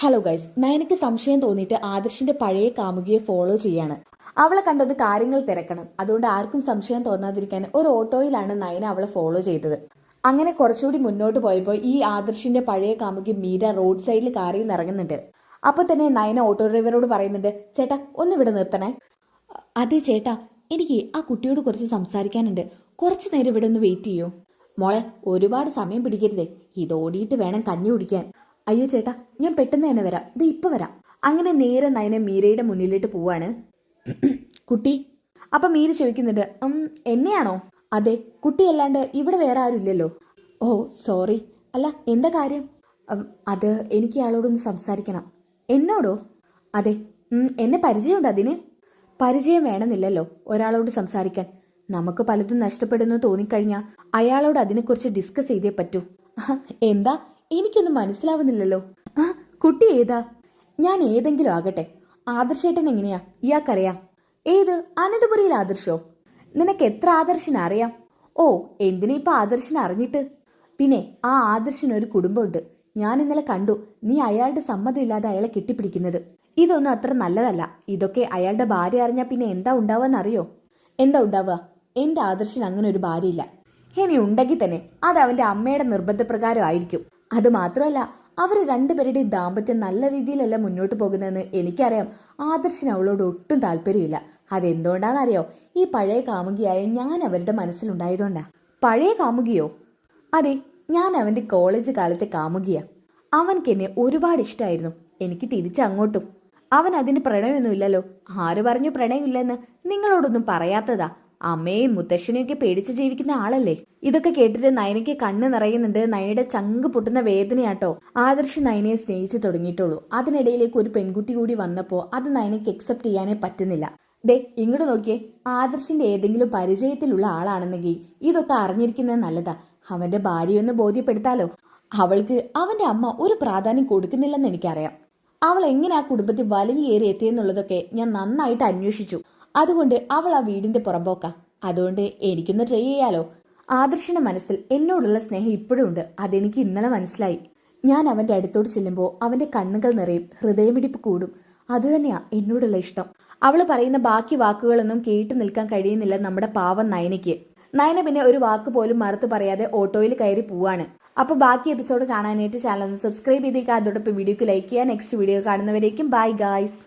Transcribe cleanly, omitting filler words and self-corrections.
Hello guys, നയനക്ക് സംശയം തോന്നിയിട്ട് ആദർശിന്റെ പഴയ കാമുകിയെ ഫോളോ ചെയ്യാണ്. അവളെ കണ്ടൊന്ന് കാര്യങ്ങൾ തിരക്കണം. അതുകൊണ്ട് ആർക്കും സംശയം തോന്നാതിരിക്കാൻ ഒരു ഓട്ടോയിലാണ് നയന അവളെ ഫോളോ ചെയ്തത്. അങ്ങനെ കുറച്ചുകൂടി മുന്നോട്ട് പോയപ്പോൾ ഈ ആദർശിന്റെ പഴയ കാമുകി മീര റോഡ് സൈഡിൽ കാറിൽ നിന്ന് ഇറങ്ങുന്നുണ്ട്. അപ്പൊ തന്നെ നയന ഓട്ടോ ഡ്രൈവറോട് പറയുന്നുണ്ട്, ചേട്ടാ ഒന്നിവിടെ നിർത്തണേ. അതെ ചേട്ടാ, എനിക്ക് ആ കുട്ടിയോട് കുറച്ച് സംസാരിക്കാനുണ്ട്. കുറച്ചു നേരം ഇവിടെ ഒന്ന് വെയിറ്റ് ചെയ്യൂ. മോളെ, ഒരുപാട് സമയം പിടിക്കരുതേ, ഇതോടിയിട്ട് വേണം കഞ്ഞി കുടിക്കാൻ. അയ്യോ ചേട്ടാ, ഞാൻ പെട്ടെന്ന് തന്നെ വരാം, ഇത് ഇപ്പൊ വരാം. അങ്ങനെ നേരെ നയന മീരയുടെ മുന്നിലിട്ട് പോവാണ്. കുട്ടി. അപ്പൊ മീര ചോദിക്കുന്നുണ്ട്, എന്നെയാണോ? അതെ, കുട്ടിയല്ലാണ്ട് ഇവിടെ വേറെ ആരും ഇല്ലല്ലോ. ഓ സോറി. അല്ല, എന്താ കാര്യം? അത് എനിക്ക് അയാളോടൊന്ന് സംസാരിക്കണം. എന്നോടോ? അതെ. എന്നെ പരിചയമുണ്ട് അതിന്? പരിചയം വേണമെന്നില്ലല്ലോ ഒരാളോട് സംസാരിക്കാൻ. നമുക്ക് പലതും നഷ്ടപ്പെടുന്നു തോന്നിക്കഴിഞ്ഞാൽ അയാളോട് അതിനെക്കുറിച്ച് ഡിസ്കസ് ചെയ്തേ പറ്റൂ. എന്താ, എനിക്കൊന്നും മനസ്സിലാവുന്നില്ലല്ലോ. കുട്ടി ഏതാ? ഞാൻ ഏതെങ്കിലും ആകട്ടെ. ആദർശേട്ടൻ എങ്ങനെയാ ഇയാൾക്കറിയാം? ഏത് അനന്തപുരിയിൽ ആദർശോ? നിനക്ക് എത്ര ആദർശിനെ അറിയാം? ഓ, എന്തിനാ ഇപ്പൊ ആദർശിനെ അറിഞ്ഞിട്ട്? പിന്നെ ആ ആദർശിനൊരു കുടുംബമുണ്ട്. ഞാൻ ഇന്നലെ കണ്ടു നീ അയാളുടെ സമ്മതം ഇല്ലാതെ അയാളെ കെട്ടിപ്പിടിക്കുന്നത്. ഇതൊന്നും അത്ര നല്ലതല്ല. ഇതൊക്കെ അയാളുടെ ഭാര്യ അറിഞ്ഞാൽ പിന്നെ എന്താ ഉണ്ടാവുകയെന്നറിയോ? എന്താ ഉണ്ടാവുക? എന്റെ ആദർശിന് അങ്ങനെ ഒരു ഭാര്യയില്ല. ഇനി ഉണ്ടെങ്കിൽ തന്നെ അത് അവന്റെ അമ്മയുടെ നിർബന്ധപ്രകാരം ആയിരിക്കും. അത് മാത്രമല്ല, അവർ രണ്ടുപേരുടെയും ദാമ്പത്യം നല്ല രീതിയിലല്ല മുന്നോട്ട് പോകുന്നതെന്ന് എനിക്കറിയാം. ആദർശിന് അവളോട് ഒട്ടും താല്പര്യമില്ല. അതെന്തുകൊണ്ടാണെന്നറിയോ? ഈ പഴയ കാമുകിയായ ഞാൻ അവരുടെ മനസ്സിലുണ്ടായതുകൊണ്ടാ. പഴയ കാമുകിയോ? അതെ, ഞാൻ അവന്റെ കോളേജ് കാലത്തെ കാമുകിയാ. അവൻക്ക് എന്നെ ഒരുപാട് ഇഷ്ടമായിരുന്നു, എനിക്ക് തിരിച്ചങ്ങോട്ടും. അവൻ അതിന് പ്രണയമൊന്നുമില്ലല്ലോ. ആര് പറഞ്ഞു പ്രണയമില്ലെന്ന്? നിങ്ങളോടൊന്നും പറയാത്തതാ. അമ്മയും മുത്തശ്ശനെയൊക്കെ പേടിച്ച് ജീവിക്കുന്ന ആളല്ലേ. ഇതൊക്കെ കേട്ടിട്ട് നയനയ്ക്ക് കണ്ണ് നിറയുന്നുണ്ട്. നയനയുടെ ചങ്ക് പൊട്ടുന്ന വേദനയാട്ടോ. ആദർശ് നയനയെ സ്നേഹിച്ചു തുടങ്ങിയിട്ടുള്ളൂ. അതിനിടയിലേക്ക് ഒരു പെൺകുട്ടി കൂടി വന്നപ്പോൾ അത് നയനയ്ക്ക് അക്സെപ്റ്റ് ചെയ്യാനേ പറ്റുന്നില്ല. ദേ ഇങ്ങോട്ട് നോക്കിയേ, ആദർശിന്റെ ഏതെങ്കിലും പരിചയത്തിലുള്ള ആളാണെന്നെങ്കിൽ ഇതൊക്കെ അറിഞ്ഞിരിക്കുന്നത് നല്ലതാ. അവന്റെ ഭാര്യയൊന്ന് ബോധ്യപ്പെടുത്താലോ. അവൾക്ക് അവന്റെ അമ്മ ഒരു പ്രാധാന്യം കൊടുക്കുന്നില്ലെന്ന് എനിക്കറിയാം. അവൾ എങ്ങനെ ആ കുടുംബത്തിൽ വലിഞ്ഞേറി എത്തിയെന്നുള്ളതൊക്കെ ഞാൻ നന്നായിട്ട് അന്വേഷിച്ചു. അതുകൊണ്ട് അവൾ ആ വീടിന്റെ പുറമ്പോക്ക. അതുകൊണ്ട് എനിക്കൊന്ന് ട്രൈ ചെയ്യാലോ. ആദർശിന്റെ മനസ്സിൽ എന്നോടുള്ള സ്നേഹം ഇപ്പോഴും ഉണ്ട്. അതെനിക്ക് ഇന്നലെ മനസ്സിലായി. ഞാൻ അവന്റെ അടുത്തോട് ചെല്ലുമ്പോൾ അവന്റെ കണ്ണുകൾ നിറയും, ഹൃദയമിടിപ്പ് കൂടും. അതുതന്നെയാ എന്നോടുള്ള ഇഷ്ടം. അവൾ പറയുന്ന ബാക്കി വാക്കുകളൊന്നും കേട്ടു നിൽക്കാൻ കഴിയുന്നില്ല നമ്മുടെ പാവം നയനയ്ക്ക്. നയന പിന്നെ ഒരു വാക്ക് പോലും മറുത്ത് പറയാതെ ഓട്ടോയിൽ കയറി പോവാണ്. അപ്പൊ ബാക്കി എപ്പിസോഡ് കാണാനായിട്ട് ചാനൽ ഒന്ന് സബ്സ്ക്രൈബ് ചെയ്തേക്കുക. അതോടൊപ്പം വീഡിയോക്ക് ലൈക്ക് ചെയ്യുക. നെക്സ്റ്റ് വീഡിയോ കാണുന്നവരേക്കും ബൈ ഗായ്സ്.